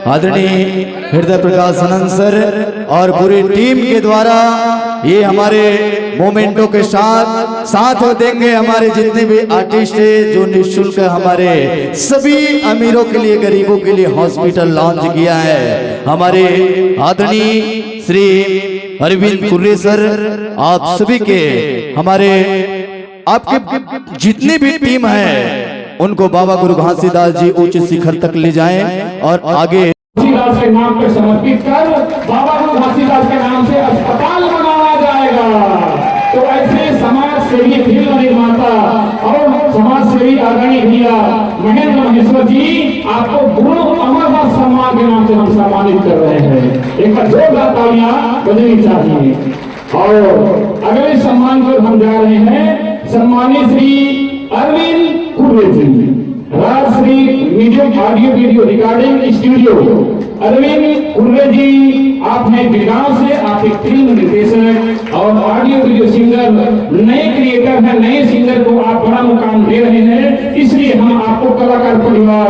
आदरणीय हृदय प्रकाश आनंद सर और पूरी टीम के द्वारा ये हमारे मोमेंटों के साथ देंगे। हमारे जितने भी आर्टिस्ट हैं जो निःशुल्क हमारे सभी अमीरों के लिए, गरीबों के लिए हॉस्पिटल लॉन्च किया है। हमारे आदरणीय श्री अरविंद कुर्रे सर, आप सभी के, हमारे आपके जितनी भी टीम है उनको बाबा गुरु घासीदास जी उच्च शिखर तक ले जाएं और आगे घासीदास के नाम पर समर्पित कर बाबा गुरु घासीदास के नाम से अस्पताल बनाया जाएगा। तो ऐसे समाज सेवी फिल्म निर्माता और समाज सेवी आदरणीय भैया महेंद्र महेश्वर जी, आपको गुरु अमरनाथ सम्मान के नाम से हम सम्मानित कर रहे हैं। एक बार जोरदार तालियां बजनी चाहिए। और अगले सम्मान पर हम जा रहे हैं सम्मानित Shri Arvind Kurre ji, Rajshri music audio video recording studio. Arvind Kurre ji, आप हैं बिरगांव से, आप एक फिल्म निर्देशक और ऑडियो वीडियो सिंगर, नए क्रिएटर हैं, नए सिंगर को आप बड़ा मुकाम दे रहे हैं। इसलिए हम आपको कलाकार परिवार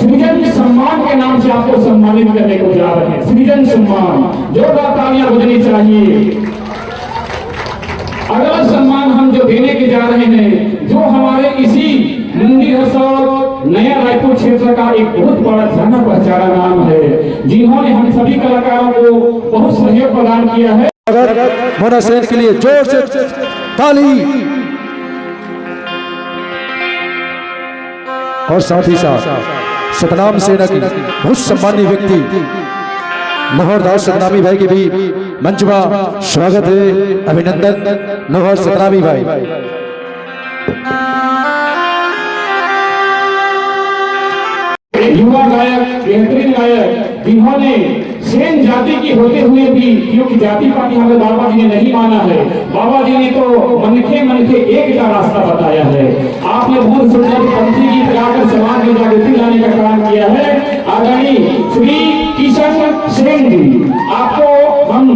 सृजन सम्मान के नाम से आपको सम्मानित करने को जा रहे हैं। सृजन सम्मान, जोरदार तालियां बजनी चाहिए। अगला सम्मान हम जो देने के जा रहे हैं, जो हमारे इसी मुंडी हसौर नया रायपुर क्षेत्र का एक बहुत बड़ा जाना पहचाना नाम है, जिन्होंने हम सभी कलाकारों को बहुत सहयोग प्रदान किया है। मोना सेन के लिए जोर से ताली। और साथ ही साथ सतनाम सेना की बहुत सम्मानीय व्यक्ति नौहर दास सतनामी भाई के भी मंचवा स्वागत है, अभिनंदन नौहर सतनामी भाई। युवा गायक, बेहतरीन गायक, जिन्होंने सेन जाति की होते हुए भी, क्योंकि जाति पाति हमें बाबा जी ने नहीं माना है, बाबा जी ने तो मनखे मनखे एक का रास्ता बताया है। आपने बहुत सुंदर पंथी गीत गाकर समाज में जागृति लाने का काम किया है। आदरणीय श्री किशन सेन जी, आपको हम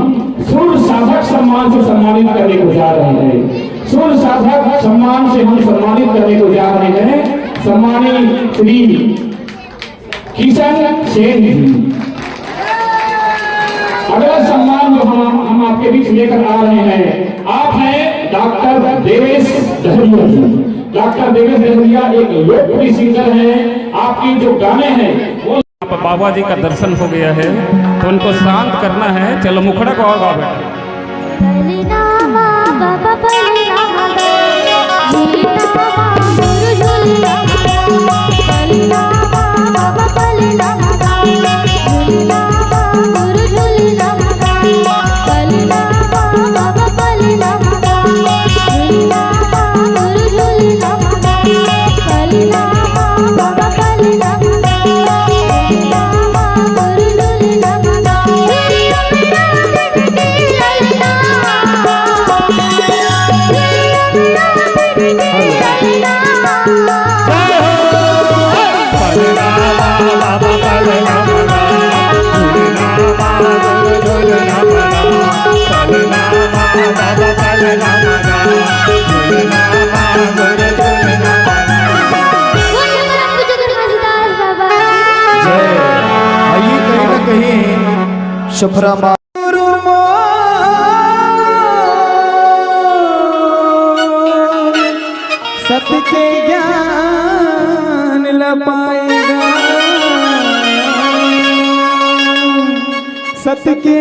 सुर साधक सम्मान से सम्मानित करने को जा रहे हैं। सुर साधक सम्मान से हम सम्मानित करने को जा रहे हैं। सम्मानित श्री किशन सेन जी। अगला सम्मान जो हम आपके बीच लेकर आ रहे हैं, आप हैं डॉक्टर देवेश दहरिया जी। डॉक्टर देवेश दहरिया एक लोकप्रिय सिंगर हैं। आपकी जो गाने हैं वो बाबा जी का दर्शन हो गया है, तो उनको शांत करना है। चलो मुखड़ा को और गाओ बेटा। शफरा सत्य के ज्ञान लपाएगा, सत्य के